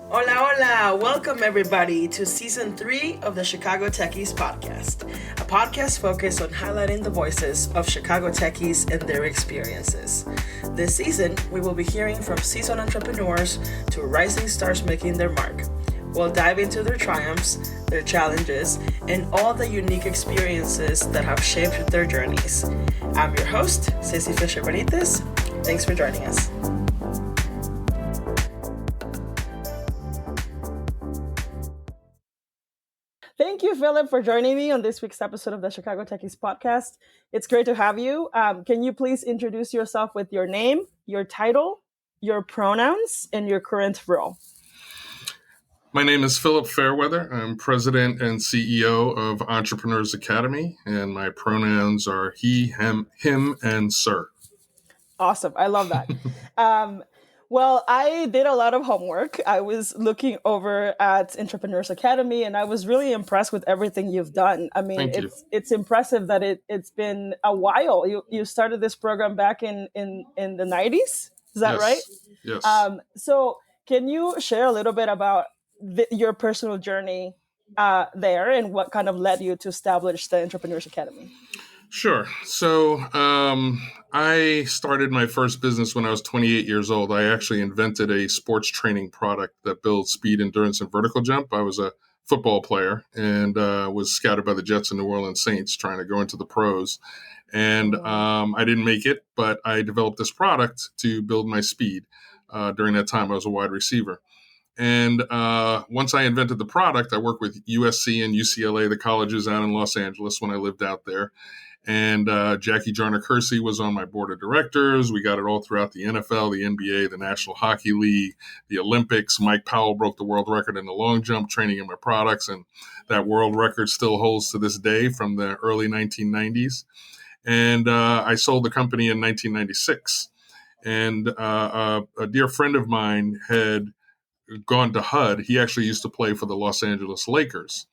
Hola, hola! Welcome everybody to Season 3 of the Chicago Techies Podcast, a podcast focused on highlighting the voices of Chicago techies and their experiences. This season, we will be hearing from seasoned entrepreneurs to rising stars making their mark. We'll dive into their triumphs, their challenges, and all the unique experiences that have shaped their journeys. I'm your host, Ceci Fischer-Benitez. Thanks for joining us. Thank you, Philip, for joining me on this week's episode of the Chicago Techies Podcast. It's great to have you. Can you please introduce yourself with your name, your title, your pronouns, and your current role? My name is Philip Fairweather. I'm president and CEO of Entrepreneurs Academy, and my pronouns are he, him, and sir. Awesome. I love that. Well, I did a lot of homework. I was looking over at Entrepreneurs Academy, and I was really impressed with everything you've done. I mean, it's impressive that it's been a while. You started this program back in the 90s. Is that right? Yes. So can you share a little bit about your personal journey there and what kind of led you to establish the Entrepreneurs Academy? Sure. So I started my first business when I was 28 years old. I actually invented a sports training product that builds speed, endurance, and vertical jump. I was a football player and was scouted by the Jets and New Orleans Saints trying to go into the pros. And I didn't make it, but I developed this product to build my speed. During that time, I was a wide receiver. And once I invented the product, I worked with USC and UCLA, the colleges out in Los Angeles when I lived out there. And Jackie Jarner-Kersey was on my board of directors. We got it all throughout the NFL, the NBA, the National Hockey League, the Olympics. Mike Powell broke the world record in the long jump training in my products. And that world record still holds to this day from the early 1990s. And I sold the company in 1996. And a dear friend of mine had gone to HUD. He actually used to play for the Los Angeles Lakers.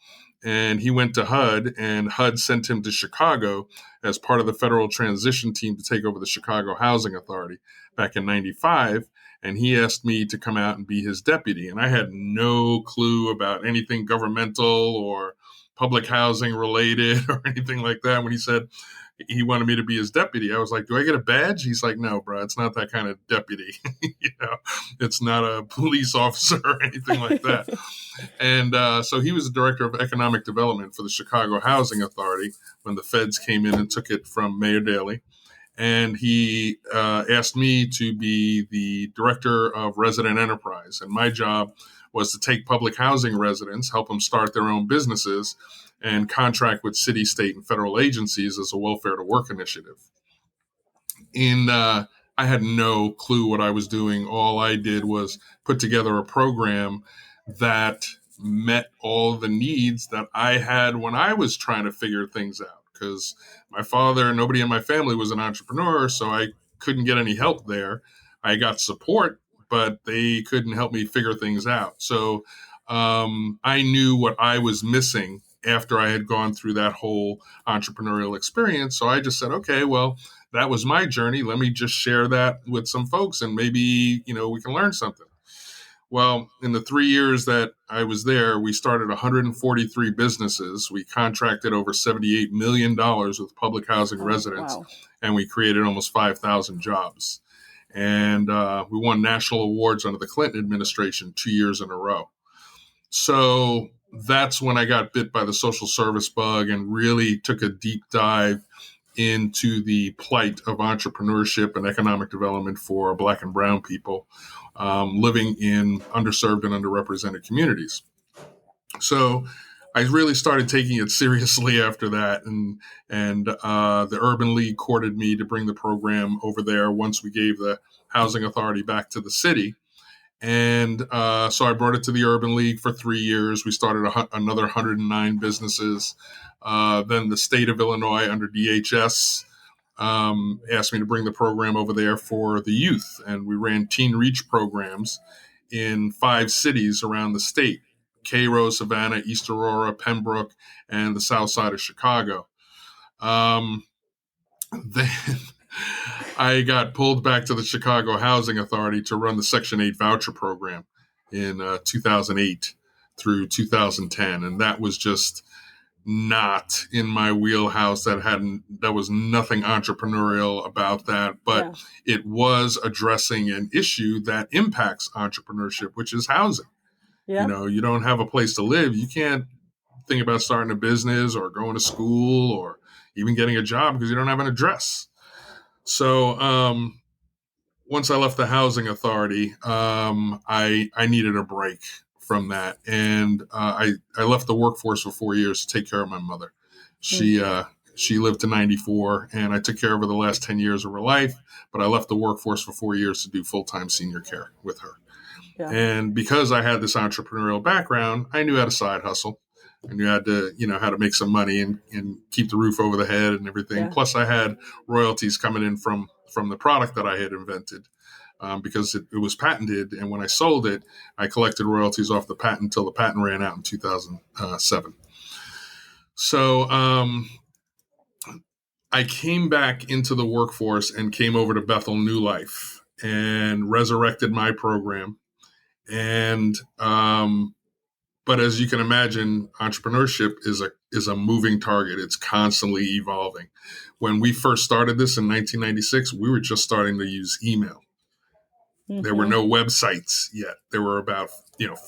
And he went to HUD, and HUD sent him to Chicago as part of the federal transition team to take over the Chicago Housing Authority back in 95. And he asked me to come out and be his deputy. And I had no clue about anything governmental or public housing related or anything like that. When he said he wanted me to be his deputy, I was like, do I get a badge? He's like, no, bro, it's not that kind of deputy. It's not a police officer or anything like that. And so he was the director of economic development for the Chicago Housing Authority when the feds came in and took it from Mayor Daley. And he asked me to be the director of resident enterprise. And my job was to take public housing residents, help them start their own businesses, and contract with city, state, and federal agencies as a welfare to work initiative. I had no clue what I was doing. All I did was put together a program that met all the needs that I had when I was trying to figure things out. Because my father, nobody in my family was an entrepreneur, so I couldn't get any help there. I got support, but they couldn't help me figure things out. So I knew what I was missing after I had gone through that whole entrepreneurial experience. So I just said, okay, well, that was my journey. Let me just share that with some folks and maybe, we can learn something. Well, in the 3 years that I was there, we started 143 businesses. We contracted over $78 million with public housing residents, wow. And we created almost 5,000 jobs. And we won national awards under the Clinton administration 2 years in a row. So that's when I got bit by the social service bug and really took a deep dive into the plight of entrepreneurship and economic development for Black and brown people living in underserved and underrepresented communities. So I really started taking it seriously after that, and the Urban League courted me to bring the program over there once we gave the Housing Authority back to the city. And so I brought it to the Urban League for 3 years. We started another 109 businesses. Then the state of Illinois under DHS asked me to bring the program over there for the youth. And we ran Teen Reach programs in 5 cities around the state: Cairo, Savannah, East Aurora, Pembroke, and the south side of Chicago. Then I got pulled back to the Chicago Housing Authority to run the Section 8 voucher program. in 2008 through 2010. And that was just not in my wheelhouse. That was nothing entrepreneurial about that, but it was addressing an issue that impacts entrepreneurship, which is housing. Yeah. You don't have a place to live. You can't think about starting a business or going to school or even getting a job because you don't have an address. So once I left the housing authority, I needed a break from that, and I left the workforce for 4 years to take care of my mother. She lived to 94, and I took care of her the last 10 years of her life. But I left the workforce for 4 years to do full-time senior care with her. Yeah. And because I had this entrepreneurial background, I knew how to side hustle. I knew how to make some money and keep the roof over the head and everything. Yeah. Plus, I had royalties coming in from the product that I had invented because it was patented. And when I sold it, I collected royalties off the patent until the patent ran out in 2007. So I came back into the workforce and came over to Bethel New Life and resurrected my program. And but as you can imagine, entrepreneurship is a moving target. It's constantly evolving. When we first started this in 1996, we were just starting to use email. Mm-hmm. There were no websites yet. There were about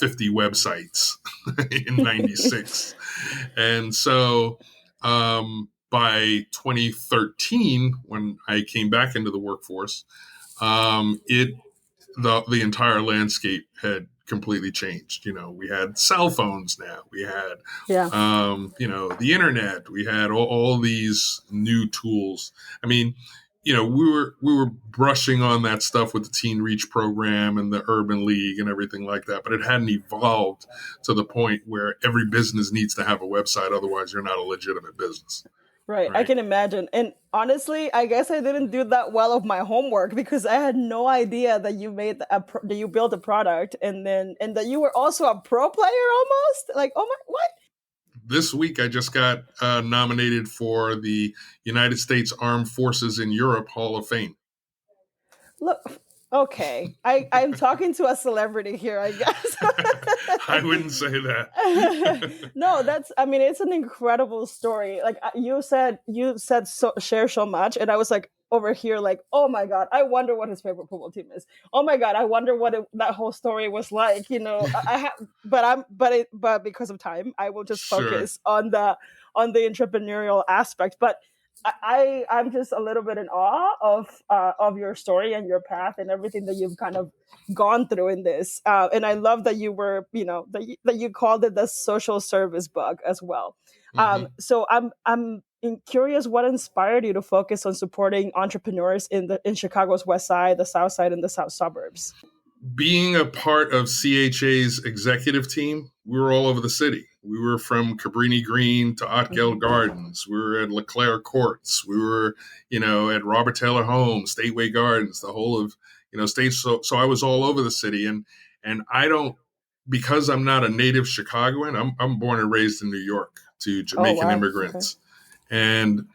50 websites in 96. And so by 2013, when I came back into the workforce, the entire landscape had completely changed. We had cell phones now. We had, the internet. We had all these new tools. I mean, we were brushing on that stuff with the Teen Reach program and the Urban League and everything like that, but it hadn't evolved to the point where every business needs to have a website. Otherwise, you're not a legitimate business. Right. I can imagine. And honestly, I guess I didn't do that well of my homework because I had no idea that you that you built a product and that you were also a pro player almost. Like, oh my, what? This week, I just got nominated for the United States Armed Forces in Europe Hall of Fame. Look, okay. I'm talking to a celebrity here, I guess. I wouldn't say that. No, it's an incredible story. Like you said share so much. And I was like over here, like, oh my God, I wonder what his favorite football team is. Oh my God, I wonder what that whole story was like. But because of time, I will just focus on the entrepreneurial aspect. But I'm just a little bit in awe of your story and your path and everything that you've kind of gone through in this. And I love that you were, that you called it the social service bug as well. Mm-hmm. So I'm curious what inspired you to focus on supporting entrepreneurs in Chicago's West Side, the South Side, and the South Suburbs. Being a part of CHA's executive team, we were all over the city. We were from Cabrini Green to Otgell Gardens. We were at LeClaire Courts. We were, at Robert Taylor Homes, Stateway Gardens, the whole of, states. So I was all over the city. And I don't, because I'm not a native Chicagoan, I'm born and raised in New York to Jamaican immigrants. Okay. And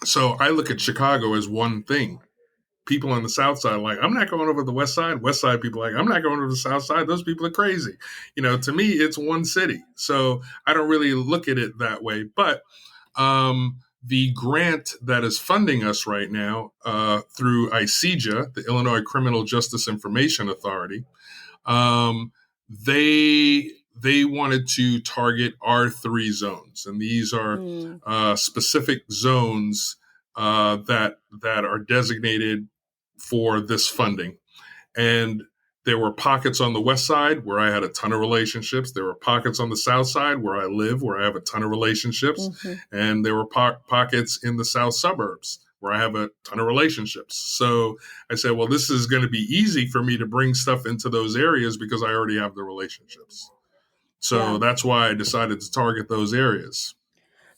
so I look at Chicago as one thing. People on the South Side are like, I'm not going over to the West Side. West Side people are like, I'm not going over to the South Side. Those people are crazy. To me, it's one city. So I don't really look at it that way. But the grant that is funding us right now through ICJA, the Illinois Criminal Justice Information Authority, they wanted to target R3 zones. And these are specific zones that are designated for this funding. And there were pockets on the West Side where I had a ton of relationships. There were pockets on the South Side where I live, where I have a ton of relationships. Mm-hmm. And there were pockets in the South Suburbs where I have a ton of relationships. So I said, well, this is going to be easy for me to bring stuff into those areas because I already have the relationships. So that's why I decided to target those areas.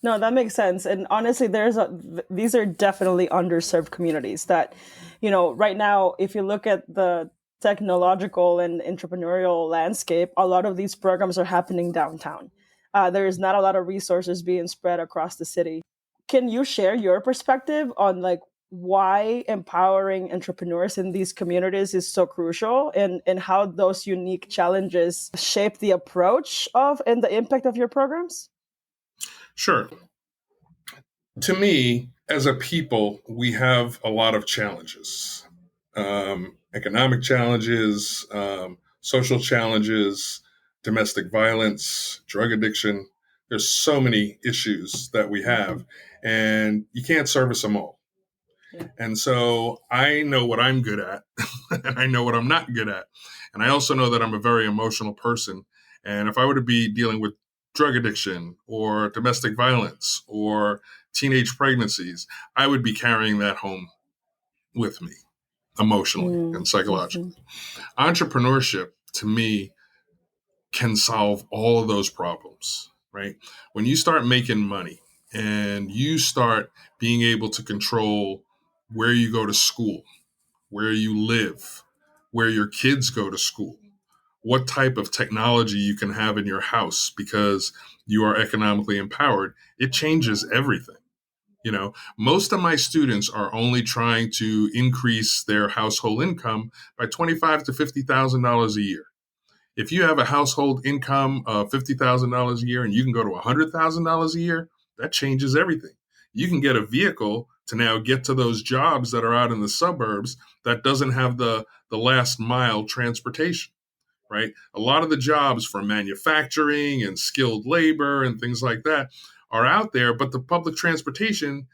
No, that makes sense. And honestly, these are definitely underserved communities that, right now, if you look at the technological and entrepreneurial landscape, a lot of these programs are happening downtown. There is not a lot of resources being spread across the city. Can you share your perspective on why empowering entrepreneurs in these communities is so crucial, and how those unique challenges shape the approach of and the impact of your programs? Sure. To me, as a people, we have a lot of challenges, economic challenges, social challenges, domestic violence, drug addiction. There's so many issues that we have, and you can't service them all. Yeah. And so I know what I'm good at, and I know what I'm not good at. And I also know that I'm a very emotional person. And if I were to be dealing with drug addiction or domestic violence or teenage pregnancies, I would be carrying that home with me emotionally and psychologically. Entrepreneurship, to me, can solve all of those problems, right? When you start making money and you start being able to control where you go to school, where you live, where your kids go to school, what type of technology you can have in your house because you are economically empowered, it changes everything. Most of my students are only trying to increase their household income by $25,000 to $50,000 a year. If you have a household income of $50,000 a year and you can go to $100,000 a year, that changes everything. You can get a vehicle to now get to those jobs that are out in the suburbs that doesn't have the last mile transportation, right? A lot of the jobs for manufacturing and skilled labor and things like that are out there, but the public transportation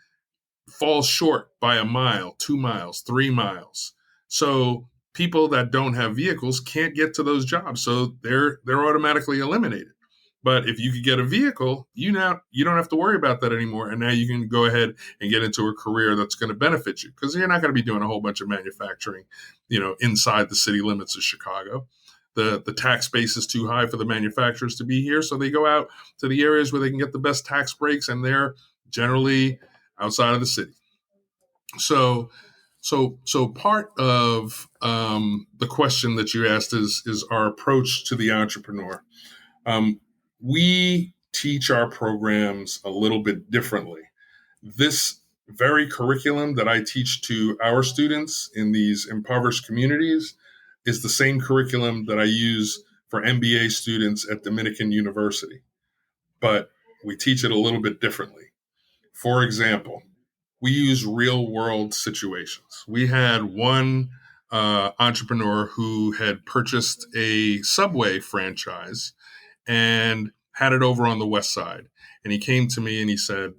falls short by a mile, 2 miles, 3 miles. So people that don't have vehicles can't get to those jobs. So they're automatically eliminated. But if you could get a vehicle, you don't have to worry about that anymore. And now you can go ahead and get into a career that's going to benefit you, because you're not going to be doing a whole bunch of manufacturing, inside the city limits of Chicago. The tax base is too high for the manufacturers to be here. So they go out to the areas where they can get the best tax breaks, and they're generally outside of the city. So part of the question that you asked is our approach to the entrepreneur. We teach our programs a little bit differently. This very curriculum that I teach to our students in these impoverished communities is the same curriculum that I use for MBA students at Dominican University, but we teach it a little bit differently. For example, we use real world situations. We had one entrepreneur who had purchased a Subway franchise and had it over on the West Side. And he came to me and he said,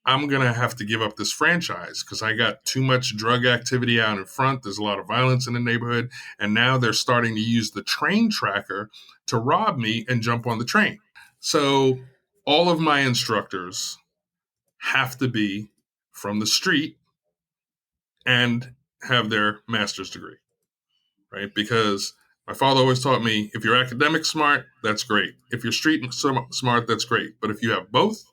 I'm going to have to give up this franchise because I got too much drug activity out in front. There's a lot of violence in the neighborhood. And now they're starting to use the train tracker to rob me and jump on the train. So all of my instructors have to be from the street and have their master's degree, right? Because my father always taught me, if you're academic smart, that's great. If you're street smart, that's great. But if you have both,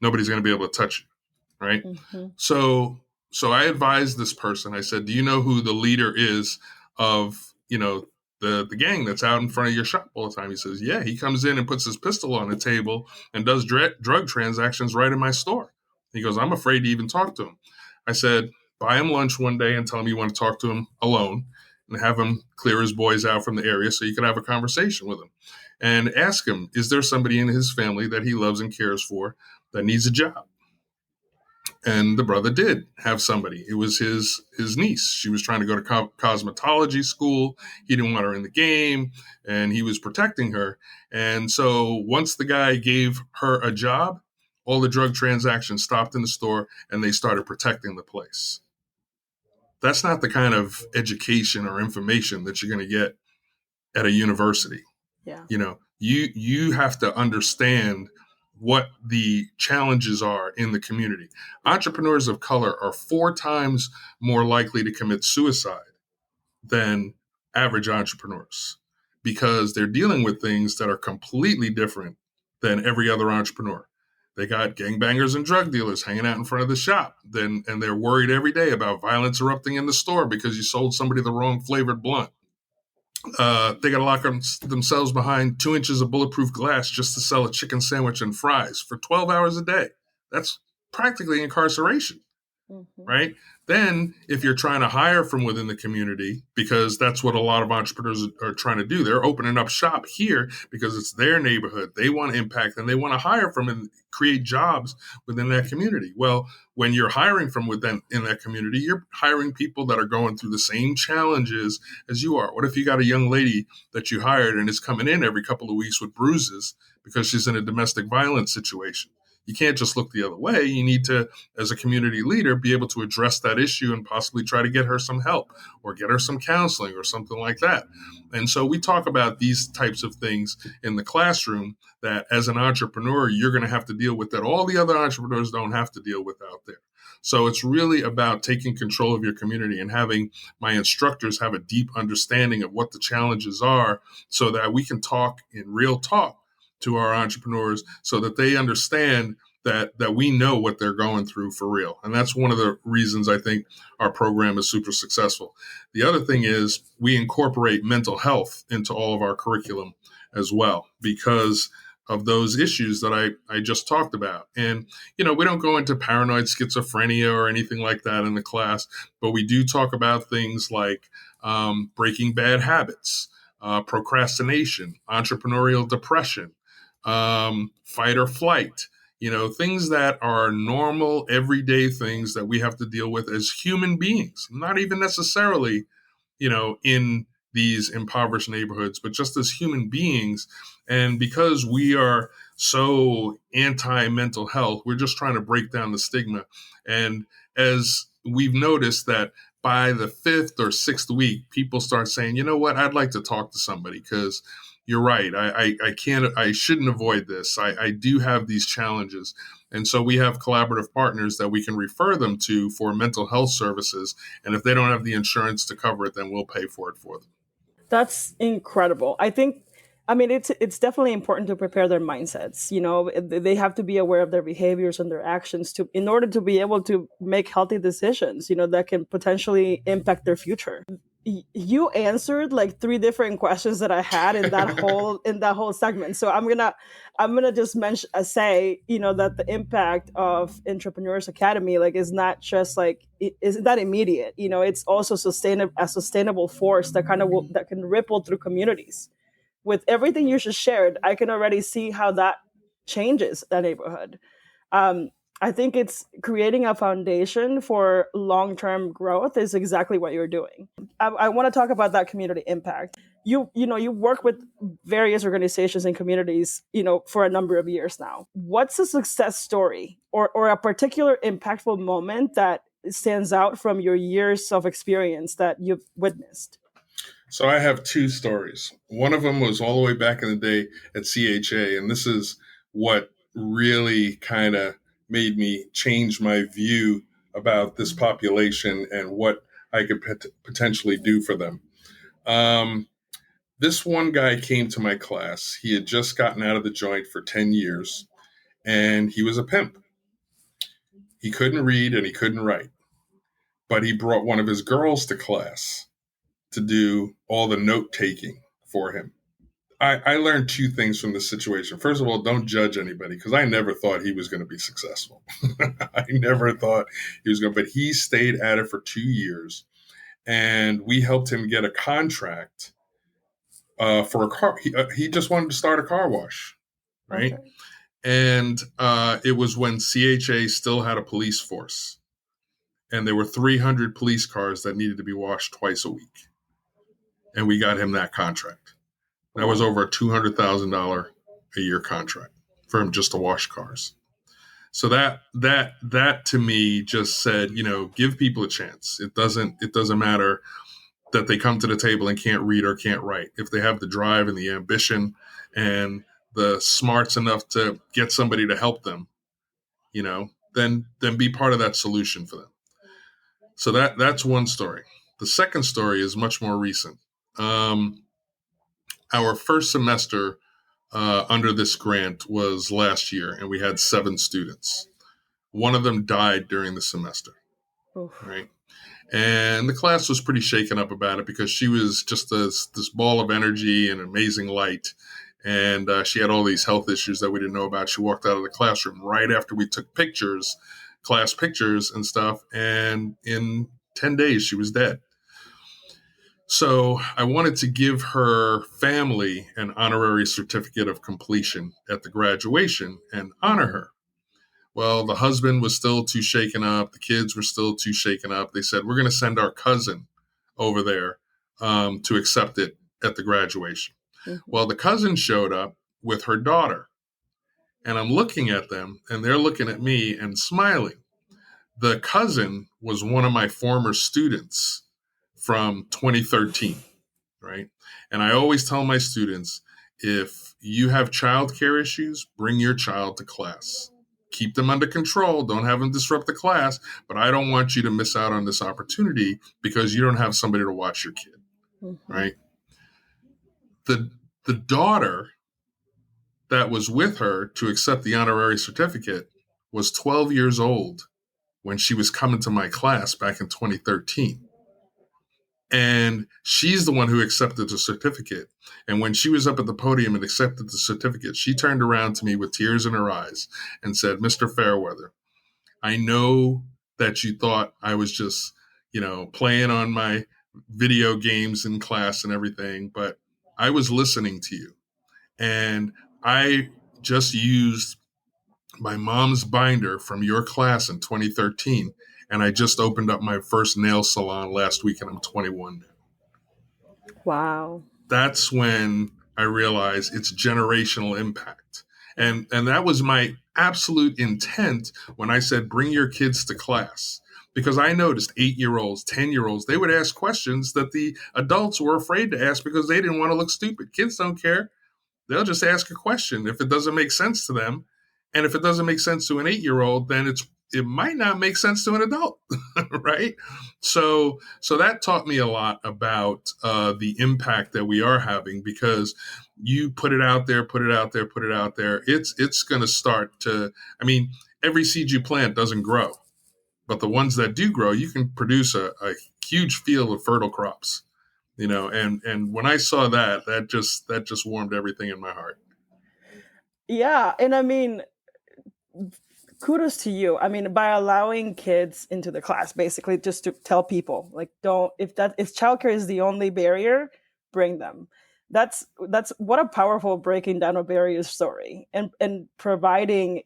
nobody's going to be able to touch you, right? Mm-hmm. So I advised this person. I said, do you know who the leader is of, the gang that's out in front of your shop all the time? He says, yeah, he comes in and puts his pistol on the table and does drug transactions right in my store. He goes, I'm afraid to even talk to him. I said, buy him lunch one day and tell him you want to talk to him alone and have him clear his boys out from the area so you can have a conversation with him. And ask him, is there somebody in his family that he loves and cares for that needs a job? And the brother did have somebody. It was his niece. She was trying to go to cosmetology school. He didn't want her in the game, and he was protecting her. And so once the guy gave her a job, all the drug transactions stopped in the store, and they started protecting the place. That's not the kind of education or information that you're going to get at a university. Yeah. You have to understand what the challenges are in the community. Entrepreneurs of color are 4 times more likely to commit suicide than average entrepreneurs because they're dealing with things that are completely different than every other entrepreneur. They got gangbangers and drug dealers hanging out in front of the shop, and they're worried every day about violence erupting in the store because you sold somebody the wrong flavored blunt. They got to lock themselves behind 2 inches of bulletproof glass just to sell a chicken sandwich and fries for 12 hours a day. That's practically incarceration. Mm-hmm. right? Then if you're trying to hire from within the community, because that's what a lot of entrepreneurs are trying to do, they're opening up shop here because it's their neighborhood. They want to impact and they want to hire from and create jobs within that community. Well, when you're hiring from within in that community, you're hiring people that are going through the same challenges as you are. What if you got a young lady that you hired and is coming in every couple of weeks with bruises because she's in a domestic violence situation? You can't just look the other way. You need to, as a community leader, be able to address that issue and possibly try to get her some help or get her some counseling or something like that. And so we talk about these types of things in the classroom that as an entrepreneur, you're going to have to deal with that all the other entrepreneurs don't have to deal with out there. So it's really about taking control of your community and having my instructors have a deep understanding of what the challenges are so that we can talk in real talk to our entrepreneurs so that they understand that we know what they're going through for real. And that's one of the reasons I think our program is super successful. The other thing is we incorporate mental health into all of our curriculum as well because of those issues that I just talked about. And, we don't go into paranoid schizophrenia or anything like that in the class, but we do talk about things like breaking bad habits, procrastination, entrepreneurial depression, fight or flight, things that are normal, everyday things that we have to deal with as human beings, not even necessarily, in these impoverished neighborhoods, but just as human beings. And because we are so anti-mental health, we're just trying to break down the stigma. And as we've noticed that by the fifth or sixth week, people start saying, you know what, I'd like to talk to somebody because you're right. I shouldn't avoid this. I do have these challenges. And so we have collaborative partners that we can refer them to for mental health services. And if they don't have the insurance to cover it, then we'll pay for it for them. That's incredible. It's definitely important to prepare their mindsets. They have to be aware of their behaviors and their actions in order to be able to make healthy decisions, that can potentially impact their future. You answered like three different questions that I had in that whole segment. So I'm gonna just say that the impact of Entrepreneurs Academy is not just isn't that immediate. It's also a sustainable force that that can ripple through communities. With everything you just shared, I can already see how that changes that neighborhood. I think it's creating a foundation for long-term growth is exactly what you're doing. I want to talk about that community impact. You work with various organizations and communities, for a number of years now. What's a success story or a particular impactful moment that stands out from your years of experience that you've witnessed? So I have two stories. One of them was all the way back in the day at CHA, and this is what really kind of made me change my view about this population and what I could potentially do for them. This one guy came to my class. He had just gotten out of the joint for 10 years, and he was a pimp. He couldn't read and he couldn't write, but he brought one of his girls to class to do all the note taking for him. I learned two things from this situation. First of all, don't judge anybody because I never thought he was going to be successful. I never thought he was going to, but he stayed at it for 2 years and we helped him get a contract for a car. He just wanted to start a car wash, right? Okay. And it was when CHA still had a police force and there were 300 police cars that needed to be washed twice a week. And we got him that contract. That was over a $200,000 a year contract for him just to wash cars. So that to me just said, give people a chance. It doesn't matter that they come to the table and can't read or can't write. If they have the drive and the ambition and the smarts enough to get somebody to help them, then be part of that solution for them. So that's one story. The second story is much more recent. Our first semester under this grant was last year, and we had 7 students. One of them died during the semester, right? And the class was pretty shaken up about it because she was just this ball of energy and amazing light. And she had all these health issues that we didn't know about. She walked out of the classroom right after we took pictures class pictures and stuff. And in 10 days, she was dead. So I wanted to give her family an honorary certificate of completion at the graduation and honor her. Well, the husband was still too shaken up. The kids were still too shaken up. They said, we're going to send our cousin over there to accept it at the graduation. Mm-hmm. Well, the cousin showed up with her daughter. And I'm looking at them, and they're looking at me and smiling. The cousin was one of my former students from 2013, right? And I always tell my students, if you have childcare issues, bring your child to class. Keep them under control. Don't have them disrupt the class. But I don't want you to miss out on this opportunity because you don't have somebody to watch your kid, right? The daughter that was with her to accept the honorary certificate was 12 years old when she was coming to my class back in 2013. And she's the one who accepted the certificate. And when she was up at the podium and accepted the certificate, she turned around to me with tears in her eyes and said, Mr. Fairweather, I know that you thought I was just, playing on my video games in class and everything, but I was listening to you. And I just used my mom's binder from your class in 2013, and I just opened up my first nail salon last week, and I'm 21 now. Wow. That's when I realized it's generational impact. And that was my absolute intent when I said, bring your kids to class. Because I noticed 8-year-olds, 10-year-olds, they would ask questions that the adults were afraid to ask because they didn't want to look stupid. Kids don't care. They'll just ask a question if it doesn't make sense to them. And if it doesn't make sense to an 8-year-old, then it might not make sense to an adult, right? So that taught me a lot about the impact that we are having, because you put it out there. It's going to start to, every seed you plant doesn't grow, but the ones that do grow, you can produce a huge field of fertile crops. And when I saw that just warmed everything in my heart. Yeah. And kudos to you. By allowing kids into the class, basically just to tell people, like, if childcare is the only barrier, bring them. That's what a powerful breaking down of barriers story, and providing,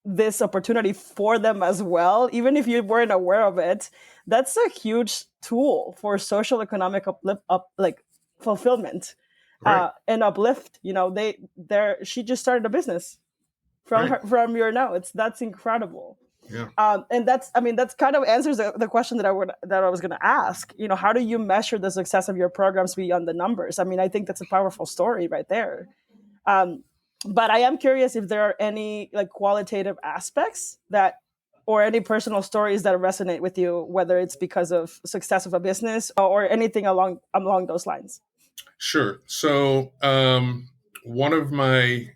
this opportunity for them as well, even if you weren't aware of it. That's a huge tool for social economic fulfillment, right. And uplift. She just started a business from your notes. That's incredible. Yeah. And that's kind of answers the question that I was going to ask. How do you measure the success of your programs beyond the numbers? I think that's a powerful story right there. But I am curious if there are any qualitative aspects or any personal stories that resonate with you, whether it's because of success of a business or anything along those lines. Sure. So one of my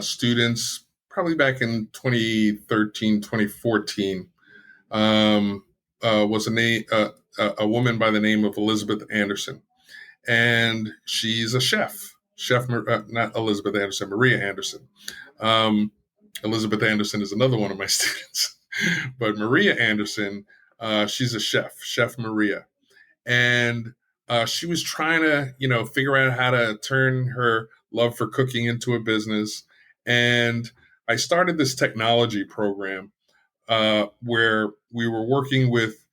students, probably back in 2013, 2014, was a woman by the name of Elizabeth Anderson. And she's a chef, not Elizabeth Anderson, Maria Anderson. Elizabeth Anderson is another one of my students, but Maria Anderson, she's a Chef Maria. And she was trying to, figure out how to turn her love for cooking into a business. And I started this technology program where we were working with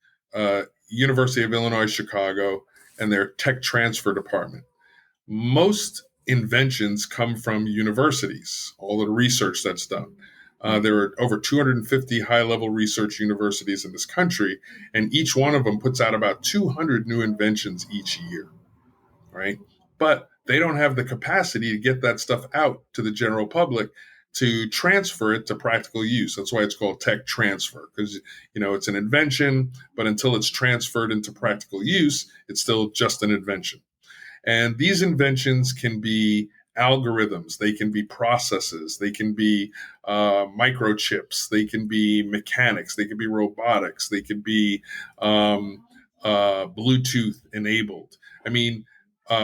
University of Illinois, Chicago, and their tech transfer department. Most inventions come from universities, all of the research that's done. There are over 250 high-level research universities in this country, and each one of them puts out about 200 new inventions each year, right? But they don't have the capacity to get that stuff out to the general public to transfer it to practical use. That's why it's called tech transfer, because, it's an invention, but until it's transferred into practical use, it's still just an invention. And these inventions can be algorithms, they can be processes, they can be microchips, they can be mechanics, they can be robotics, they can be Bluetooth enabled.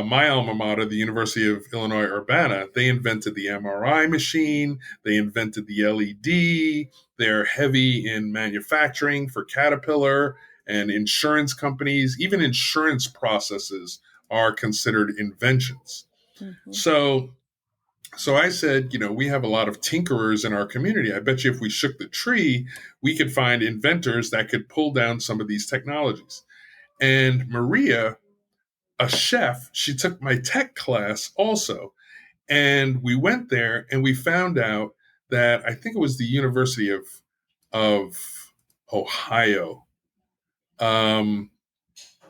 my alma mater, the University of Illinois Urbana, they invented the MRI machine, they invented the LED, they're heavy in manufacturing for Caterpillar and insurance companies. Even insurance processes are considered inventions. Mm-hmm. So I said, we have a lot of tinkerers in our community. I bet you if we shook the tree, we could find inventors that could pull down some of these technologies. And Maria, a chef, she took my tech class also. And we went there and we found out that I think it was the University of Ohio um,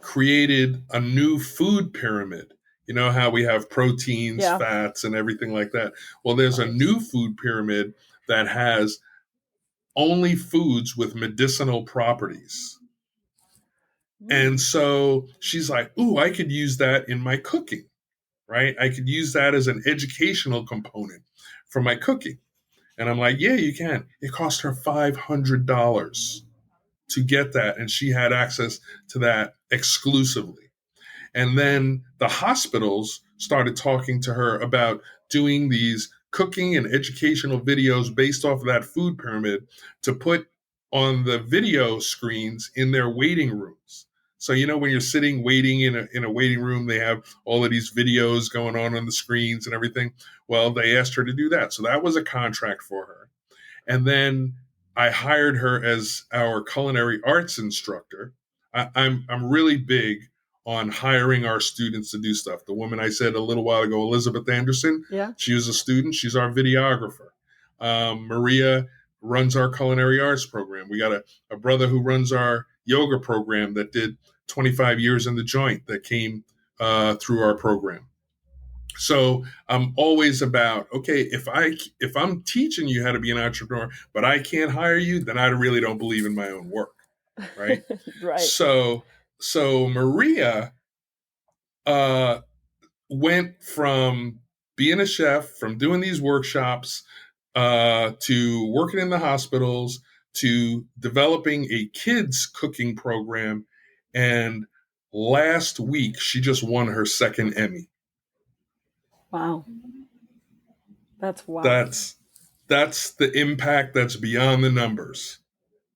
created a new food pyramid. You know how we have proteins, Yeah. fats, and everything like that? Well, there's a new food pyramid that has only foods with medicinal properties. And so she's like, ooh, I could use that in my cooking, right? I could use that as an educational component for my cooking. And I'm like, yeah, you can. It cost her $500 to get that. And she had access to that exclusively. And then the hospitals started talking to her about doing these cooking and educational videos based off of that food pyramid to put on the video screens in their waiting rooms. So, when you're sitting waiting in a waiting room, they have all of these videos going on the screens and everything. Well, they asked her to do that. So that was a contract for her. And then I hired her as our culinary arts instructor. I'm really big on hiring our students to do stuff. The woman I said a little while ago, Elizabeth Anderson, Yeah. she was a student. She's our videographer. Maria runs our culinary arts program. We got a brother who runs our yoga program that did 25 years in the joint that came through our program. So I'm always about, okay, if I'm teaching you how to be an entrepreneur, but I can't hire you, then I really don't believe in my own work, right? Right. So Maria uh, went from being a chef, from doing these workshops, to working in the hospitals, to developing a kids cooking program, and last week she just won her second Emmy. Wow. That's wow. That's the impact that's beyond the numbers,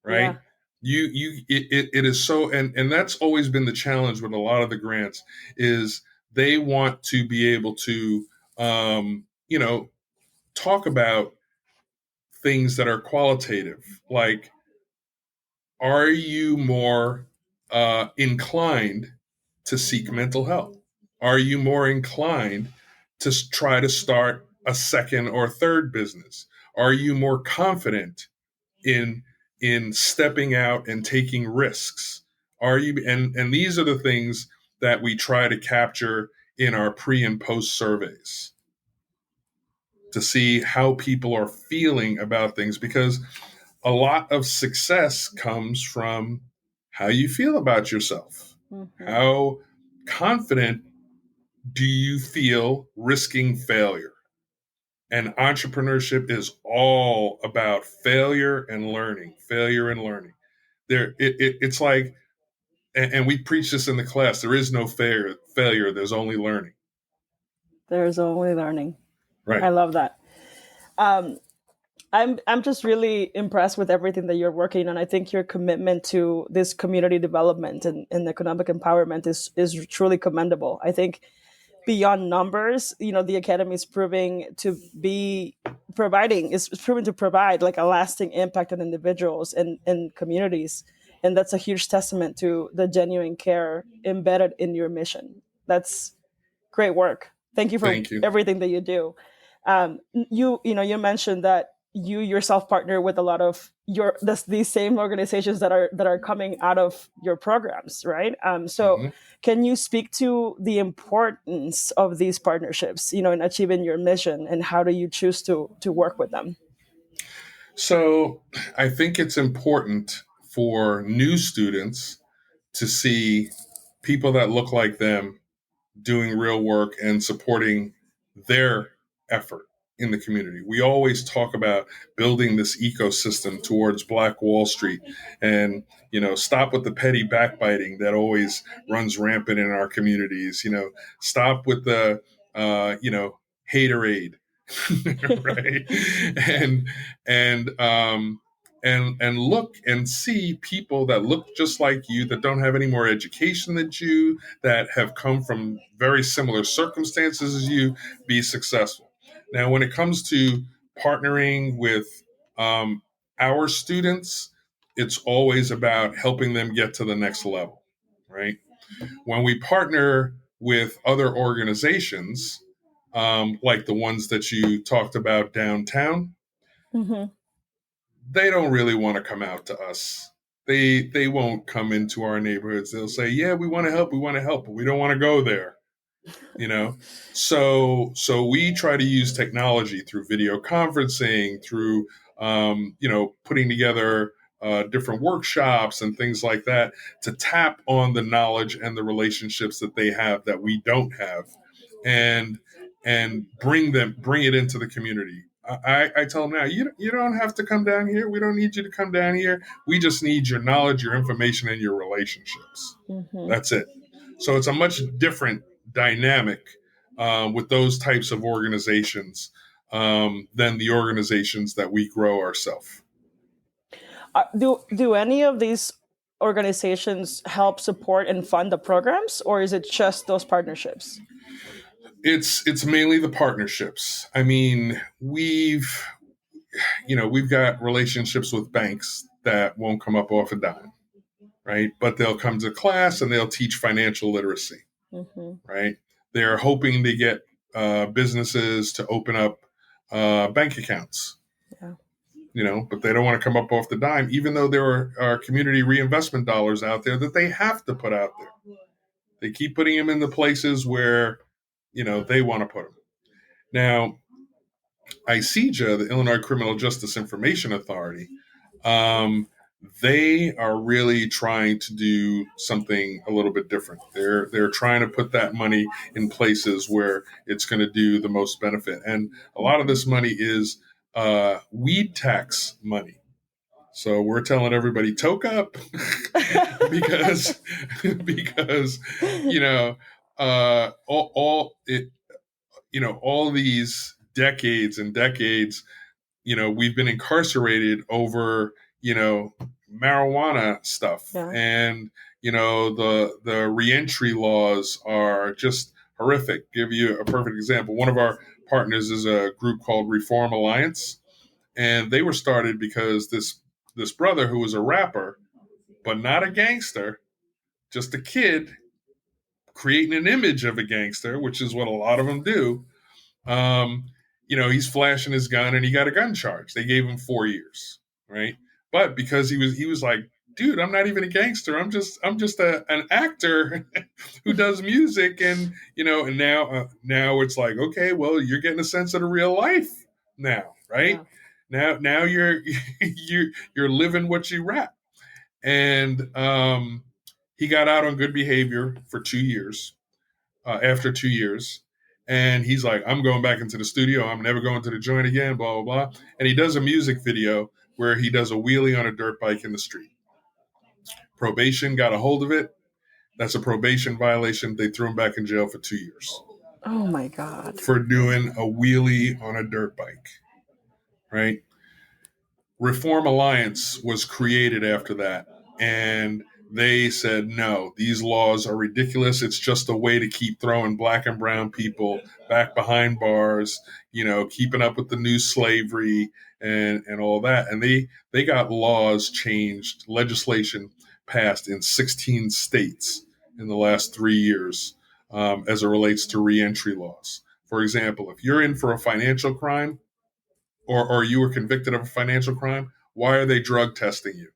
right? Yeah. It is so, and that's always been the challenge with a lot of the grants is they want to be able to talk about things that are qualitative, like, are you more inclined to seek mental health? Are you more inclined to try to start a second or third business? Are you more confident in stepping out and taking risks? Are you and these are the things that we try to capture in our pre and post surveys to see how people are feeling about things, because a lot of success comes from how you feel about yourself. Mm-hmm. How confident do you feel risking failure? And entrepreneurship is all about failure and learning, failure and learning. It's like, and we preach this in the class, there is no failure, there's only learning. There's only learning. Right. I love that. I'm just really impressed with everything that you're working on. I think your commitment to this community development and economic empowerment is truly commendable. I think beyond numbers, the academy is proving to be is proven to provide like a lasting impact on individuals and communities. And that's a huge testament to the genuine care embedded in your mission. That's great work. Thank you for Thank you. everything that you do. You mentioned that you yourself partner with a lot of these same organizations that are coming out of your programs, right? So can you speak to the importance of these partnerships, in achieving your mission, and how do you choose to work with them? So I think it's important for new students to see people that look like them doing real work and supporting their effort. in the community. We always talk about building this ecosystem towards Black Wall Street and, stop with the petty backbiting that always runs rampant in our communities. Stop with the, haterade, right? and, and, um, and look and see people that look just like you, that don't have any more education than you, that have come from very similar circumstances as you, be successful. Now, when it comes to partnering with our students, it's always about helping them get to the next level, right? When we partner with other organizations, like the ones that you talked about downtown, Mm-hmm. they don't really want to come out to us. They won't come into our neighborhoods. They'll say, "Yeah, we want to help, but we don't want to go there." So we try to use technology through video conferencing, through putting together different workshops and things like that, to tap on the knowledge and the relationships that they have that we don't have, and bring it into the community. I tell them now, you don't have to come down here. We don't need you to come down here. We just need your knowledge, your information, and your relationships. Mm-hmm. That's it. So it's a much different dynamic with those types of organizations than the organizations that we grow ourselves. Do any of these organizations help support and fund the programs, or is it just those partnerships? It's mainly the partnerships. I mean, we've got relationships with banks that won't come up off a dime, right? But they'll come to class and they'll teach financial literacy, Mm-hmm. right? They're hoping to get businesses to open up bank accounts. Yeah. But they don't want to come up off the dime, even though there are community reinvestment dollars out there that they have to put out there. They keep putting them in the places where, they want to put them. Now, ICJA, the Illinois Criminal Justice Information Authority, they are really trying to do something a little bit different. They're trying to put that money in places where it's going to do the most benefit. And a lot of this money is weed tax money. So we're telling everybody toke up because all these decades and decades, we've been incarcerated over marijuana stuff. Yeah. And the reentry laws are just horrific. Give you a perfect example. One of our partners is a group called Reform Alliance, and they were started because this brother, who was a rapper but not a gangster, just a kid creating an image of a gangster, which is what a lot of them do. He's flashing his gun and he got a gun charge. They gave him 4 years, right? But because he was like, dude, I'm not even a gangster. I'm just an actor who does music, and and now it's like, okay, well, you're getting a sense of the real life now, right? Yeah. Now you're you're living what you rap. And he got out on good behavior for 2 years. After 2 years. And he's like, I'm going back into the studio. I'm never going to the joint again, blah, blah, blah. And he does a music video where he does a wheelie on a dirt bike in the street. Probation got a hold of it. That's a probation violation. They threw him back in jail for 2 years. Oh, my God. For doing a wheelie on a dirt bike, right? Reform Alliance was created after that. And they said, no, these laws are ridiculous. It's just a way to keep throwing black and brown people back behind bars, keeping up with the new slavery and all that. And they got laws changed, legislation passed in 16 states in the last 3 years as it relates to reentry laws. For example, if you're in for a financial crime or you were convicted of a financial crime, why are they drug testing you?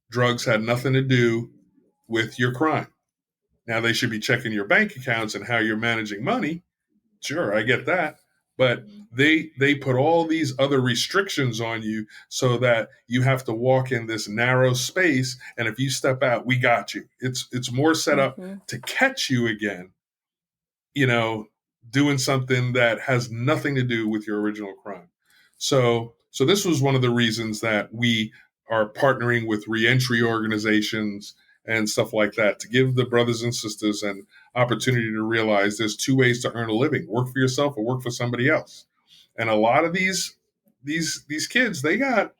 Drugs had nothing to do with your crime. Now, they should be checking your bank accounts and how you're managing money. Sure, I get that. But they put all these other restrictions on you so that you have to walk in this narrow space. And if you step out, we got you. It's more set up to catch you again, doing something that has nothing to do with your original crime. So this was one of the reasons that we are partnering with reentry organizations and stuff like that to give the brothers and sisters an opportunity to realize there's two ways to earn a living: work for yourself or work for somebody else. And a lot of these kids, they have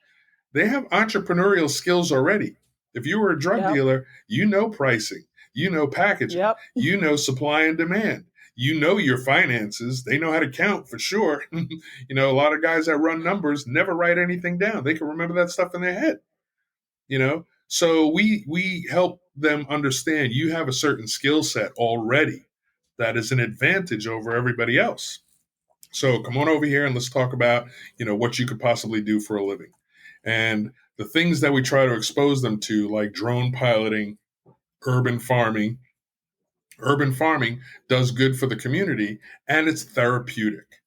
entrepreneurial skills already. If you were a drug dealer, you know pricing, you know packaging, you know supply and demand, you know your finances. They know how to count for sure. A lot of guys that run numbers never write anything down. They can remember that stuff in their head. So we help them understand you have a certain skill set already that is an advantage over everybody else. So come on over here and let's talk about, what you could possibly do for a living. And the things that we try to expose them to, like drone piloting, urban farming. Urban farming does good for the community and it's therapeutic,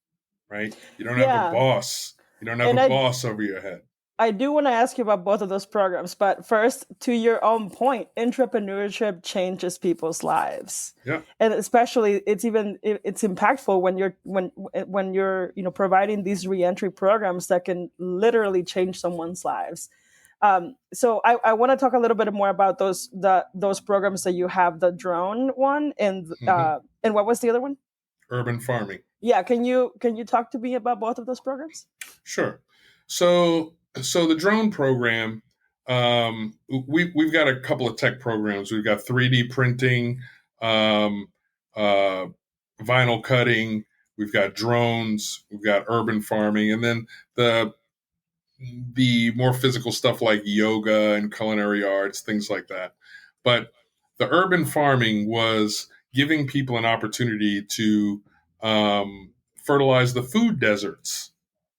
right? You don't have a boss. You don't have a boss over your head. I do want to ask you about both of those programs, but first, to your own point, entrepreneurship changes people's lives. Yeah, and especially it's impactful when you're providing these reentry programs that can literally change someone's lives. So I want to talk a little bit more about those programs that you have, the drone one and what was the other one? Urban farming. Yeah, can you talk to me about both of those programs? Sure. So the drone program, we've got a couple of tech programs. We've got 3D printing, vinyl cutting. We've got drones. We've got urban farming, and then the more physical stuff like yoga and culinary arts, things like that. But the urban farming was giving people an opportunity to fertilize the food deserts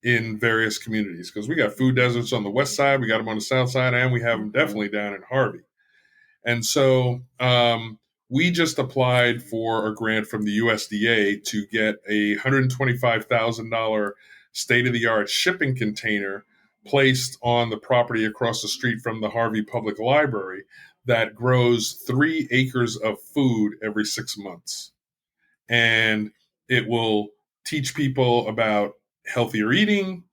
in various communities, because we got food deserts on the west side, we got them on the south side, and we have them definitely down in Harvey. And so we just applied for a grant from the USDA to get a $125,000 state-of-the-art shipping container placed on the property across the street from the Harvey Public Library that grows 3 acres of food every 6 months. And it will teach people about healthier eating.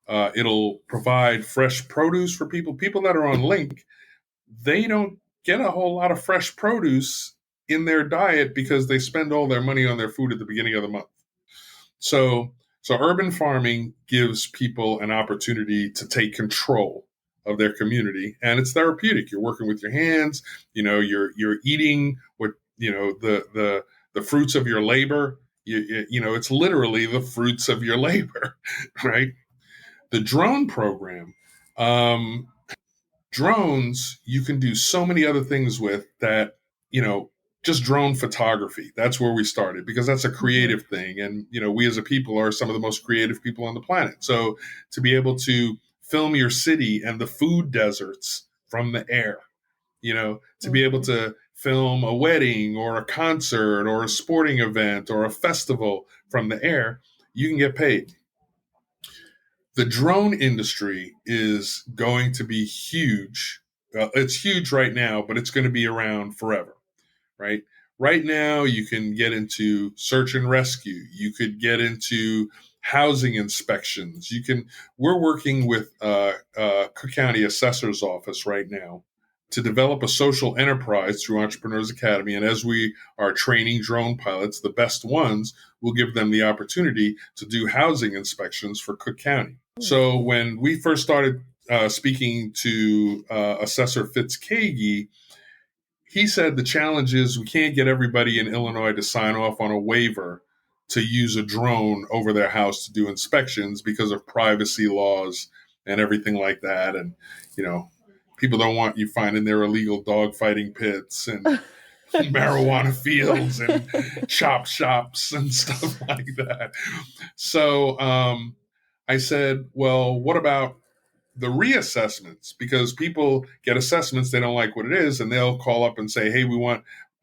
It'll provide fresh produce for people. People that are on Link, they don't get a whole lot of fresh produce in their diet because they spend all their money on their food at the beginning of the month. So urban farming gives people an opportunity to take control of their community, and it's therapeutic. You're working with your hands. You're eating what the fruits of your labor. It's literally the fruits of your labor, right? The drone program, drones, you can do so many other things with that, just drone photography. That's where we started, because that's a creative thing. And, we as a people are some of the most creative people on the planet. So to be able to film your city and the food deserts from the air, to be able to film a wedding or a concert or a sporting event or a festival from the air, you can get paid. The drone industry is going to be huge. It's huge right now, but it's going to be around forever, right? Right now, you can get into search and rescue. You could get into housing inspections. We're working with Cook County Assessor's Office right now to develop a social enterprise through Entrepreneurs Academy. And as we are training drone pilots, the best ones, will give them the opportunity to do housing inspections for Cook County. So when we first started speaking to Assessor Fitz Kagi, he said the challenge is we can't get everybody in Illinois to sign off on a waiver to use a drone over their house to do inspections because of privacy laws and everything like that. And, people don't want you finding their illegal dog fighting pits and marijuana fields and chop shops and stuff like that. So I said, well, what about the reassessments? Because people get assessments, they don't like what it is, and they'll call up and say, hey,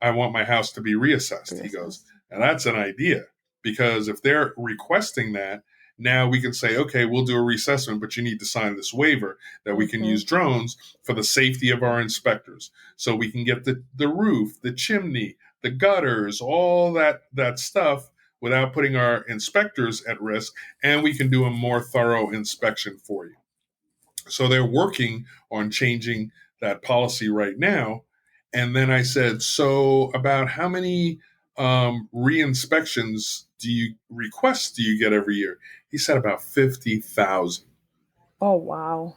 I want my house to be reassessed. He goes, and that's an idea, because if they're requesting that, now we can say, okay, we'll do a reassessment, but you need to sign this waiver that we can use drones for the safety of our inspectors. So we can get the roof, the chimney, the gutters, all that stuff without putting our inspectors at risk, and we can do a more thorough inspection for you. So they're working on changing that policy right now. And then I said, so about how many re-inspections requests do you get every year? He said about 50,000. Oh, wow.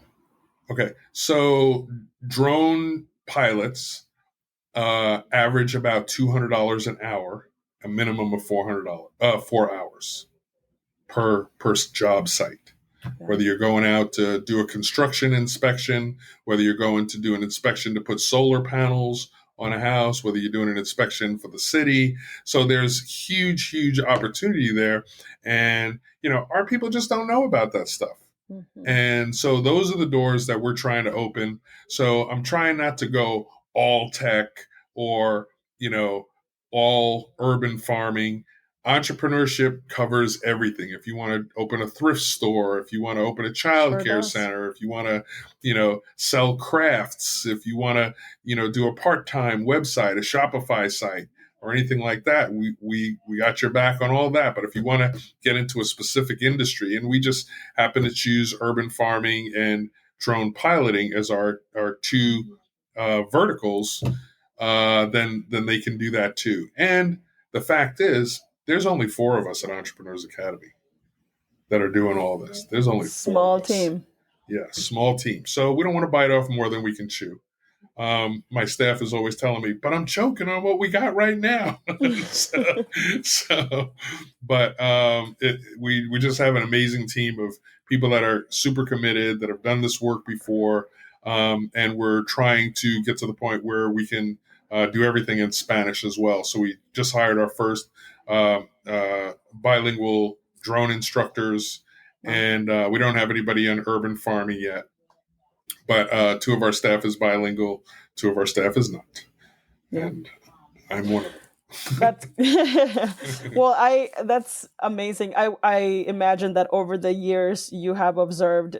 Okay. So drone pilots average about $200 an hour, a minimum of $400, 4 hours per job site. Whether you're going out to do a construction inspection, whether you're going to do an inspection to put solar panels on a house, whether you're doing an inspection for the city. So there's huge opportunity there. And, our people just don't know about that stuff. Mm-hmm. And so those are the doors that we're trying to open. So I'm trying not to go all tech or, all urban farming. Entrepreneurship covers everything. If you want to open a thrift store, if you want to open a childcare center, if you want to, sell crafts, if you want to, do a part-time website, a Shopify site, or anything like that, we got your back on all that. But if you want to get into a specific industry, and we just happen to choose urban farming and drone piloting as our two verticals, then they can do that too. And the fact is, there's only 4 of us at Entrepreneurs Academy that are doing all this. There's only 4 small of us. Team. Yeah, small team. So we don't want to bite off more than we can chew. My staff is always telling me, but I'm choking on what we got right now. But we just have an amazing team of people that are super committed, that have done this work before. And we're trying to get to the point where we can do everything in Spanish as well. So we just hired our first bilingual drone instructors, and we don't have anybody on urban farming yet. But 2 of our staff is bilingual, 2 of our staff is not. Yeah. And I'm one of them. That's that's amazing. I imagine that over the years you have observed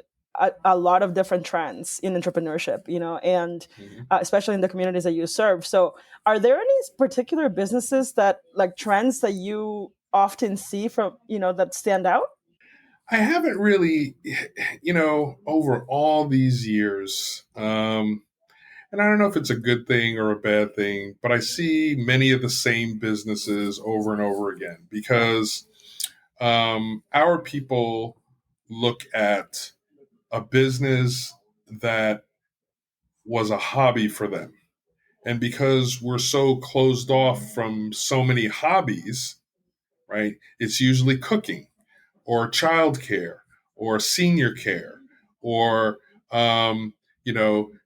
a lot of different trends in entrepreneurship, and especially in the communities that you serve. So are there any particular businesses that, like, trends that you often see from, that stand out? I haven't really, over all these years, and I don't know if it's a good thing or a bad thing, but I see many of the same businesses over and over again because our people look at a business that was a hobby for them. And because we're so closed off from so many hobbies, right, it's usually cooking or childcare or senior care or,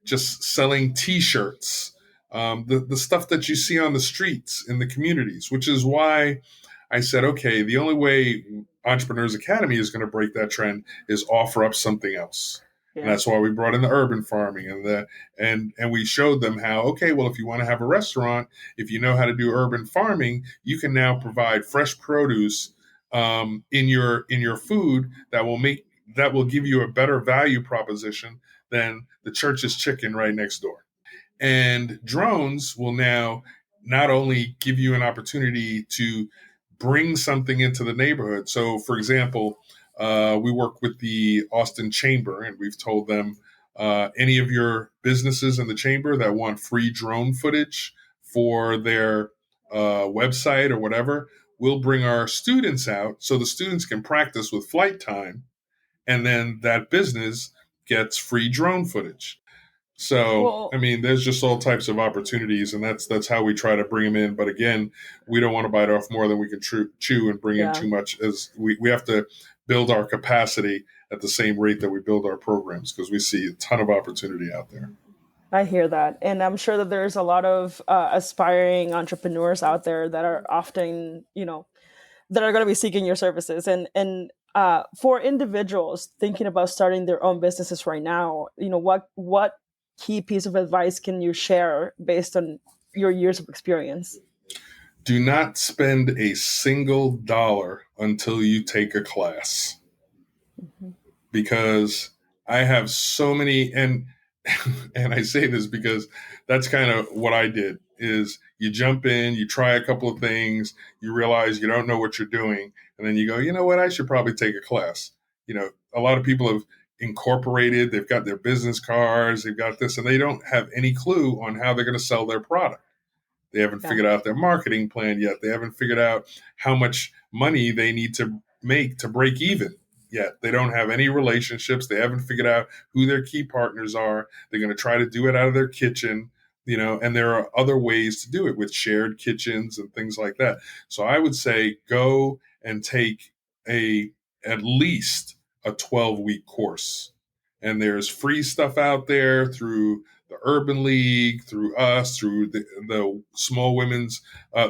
just selling T-shirts, the stuff that you see on the streets in the communities, which is why I said, okay, the only way Entrepreneurs Academy is going to break that trend is offer up something else. Yeah. And that's why we brought in the urban farming and we showed them how, okay, well, if you want to have a restaurant, if you know how to do urban farming, you can now provide fresh produce in your food that will give you a better value proposition than the church's chicken right next door. And drones will now not only give you an opportunity to bring something into the neighborhood. So, for example, we work with the Austin Chamber, and we've told them any of your businesses in the chamber that want free drone footage for their website or whatever, we'll bring our students out so the students can practice with flight time, and then that business gets free drone footage. So, there's just all types of opportunities, and that's how we try to bring them in. But again, we don't want to bite off more than we can chew and bring in too much. As we have to build our capacity at the same rate that we build our programs, because we see a ton of opportunity out there. I hear that. And I'm sure that there's a lot of aspiring entrepreneurs out there that are often, that are going to be seeking your services. And for individuals thinking about starting their own businesses right now, what key piece of advice can you share based on your years of experience? Do not spend a single dollar until you take a class. Mm-hmm. Because I have so many, and I say this because that's kind of what I did. is you jump in, you try a couple of things, you realize you don't know what you're doing, and then you go, you know what, I should probably take a class. A lot of people have incorporated, they've got their business cards, they've got this, and they don't have any clue on how they're going to sell their product. They haven't figured out their marketing plan yet. They haven't figured out how much money they need to make to break even yet. They don't have any relationships. They haven't figured out who their key partners are. They're going to try to do it out of their kitchen, and there are other ways to do it with shared kitchens and things like that. So I would say go and take at least a 12-week course. And there's free stuff out there through the Urban League, through us, through the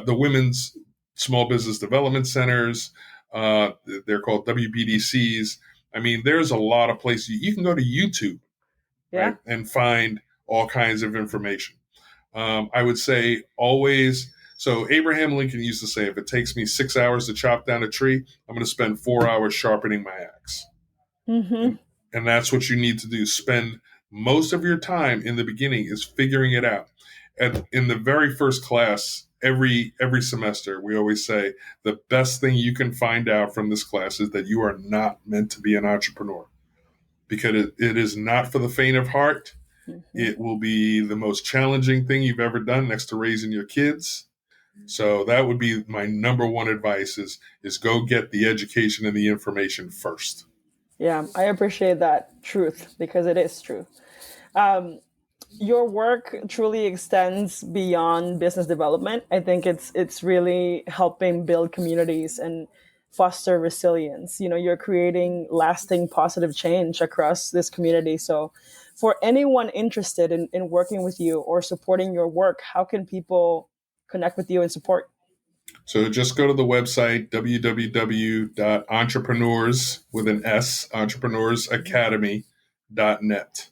women's small business development centers. They're called WBDCs. I mean, there's a lot of places you can go to YouTube, right, and find all kinds of information. I would say always. So Abraham Lincoln used to say, if it takes me 6 hours to chop down a tree, I'm going to spend 4 hours sharpening my axe. Mm-hmm. And that's what you need to do. Spend most of your time in the beginning is figuring it out. And in the very first class, every semester, we always say the best thing you can find out from this class is that you are not meant to be an entrepreneur, because it is not for the faint of heart. Mm-hmm. It will be the most challenging thing you've ever done next to raising your kids. So that would be my number one advice is go get the education and the information first. Yeah, I appreciate that truth, because it is true. Your work truly extends beyond business development. I think it's really helping build communities and foster resilience. You're creating lasting positive change across this community. So for anyone interested in working with you or supporting your work, how can people connect with you and support? So just go to the website, www.entrepreneurs, with an S, entrepreneursacademy.net.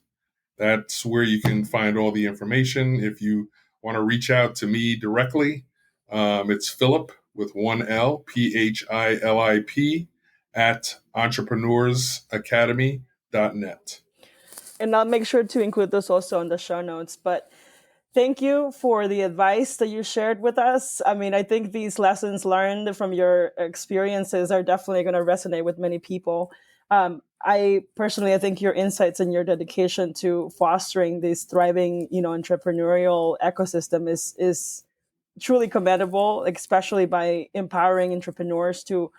That's where you can find all the information. If you want to reach out to me directly, it's Philip with one L, PHILIP, at entrepreneursacademy.net. And I'll make sure to include this also in the show notes. But thank you for the advice that you shared with us. I mean, I think these lessons learned from your experiences are definitely going to resonate with many people. I think your insights and your dedication to fostering this thriving, entrepreneurial ecosystem is truly commendable, especially by empowering entrepreneurs to,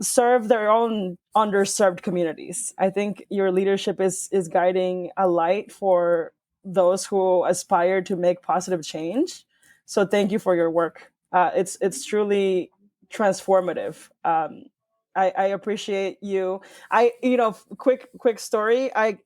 serve their own underserved communities. I think your leadership is guiding a light for those who aspire to make positive change. So thank you for your work. It's truly transformative. I appreciate you. Quick story. I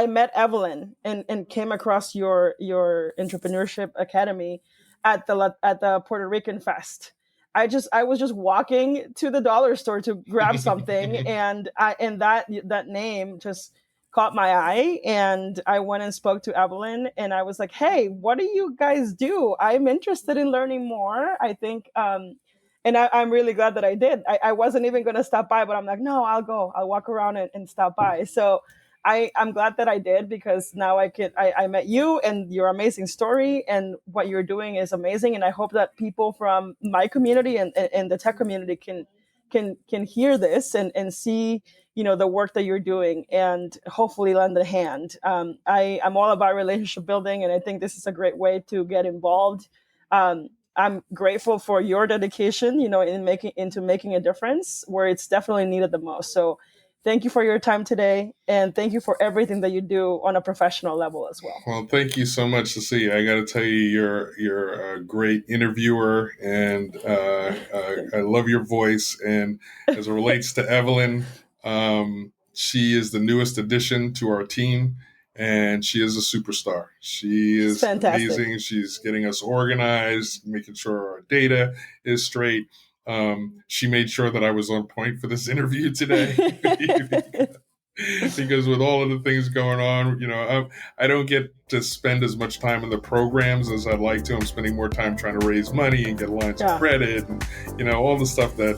met Evelyn and came across your entrepreneurship academy at the Puerto Rican Fest. I was just walking to the dollar store to grab something, and that name just caught my eye, and I went and spoke to Evelyn, and I was like, "Hey, what do you guys do? I'm interested in learning more." I think, and I'm really glad that I did. I wasn't even going to stop by, but I'm like, no, I'll go. I'll walk around and stop by. So I'm glad that I did, because now I met you and your amazing story, and what you're doing is amazing. And I hope that people from my community and the tech community can hear this and see, the work that you're doing, and hopefully lend a hand. I'm all about relationship building, and I think this is a great way to get involved. I'm grateful for your dedication, into making a difference where it's definitely needed the most. So thank you for your time today, and thank you for everything that you do on a professional level as well. Well, thank you so much, Ceci. I got to tell you, you're a great interviewer, and I love your voice. And as it relates to Evelyn, she is the newest addition to our team, and she is a superstar. She is amazing. She's getting us organized, making sure our data is straight. She made sure that I was on point for this interview today. Because with all of the things going on, I don't get to spend as much time in the programs as I'd like to. I'm spending more time trying to raise money and get lines of credit and, all the stuff that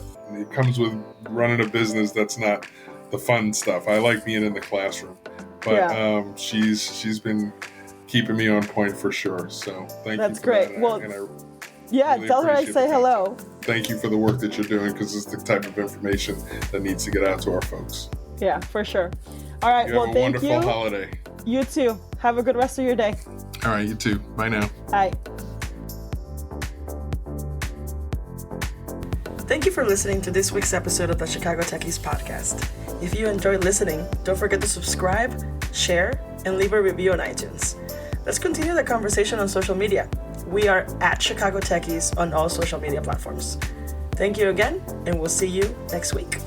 comes with running a business. That's not the fun stuff. I like being in the classroom, but she's been keeping me on point for sure. So thank you. That's for great. That. Well, I really tell her I appreciate say the hello. Thank you for the work that you're doing, because it's the type of information that needs to get out to our folks. Yeah, for sure. All right. You have a thank you. wonderful holiday. You too. Have a good rest of your day. All right, you too. Bye now. Bye. Thank you for listening to this week's episode of the Chicago Techies podcast. If you enjoyed listening, don't forget to subscribe, share, and leave a review on iTunes. Let's continue the conversation on social media. We are at Chicago Techies on all social media platforms. Thank you again, and we'll see you next week.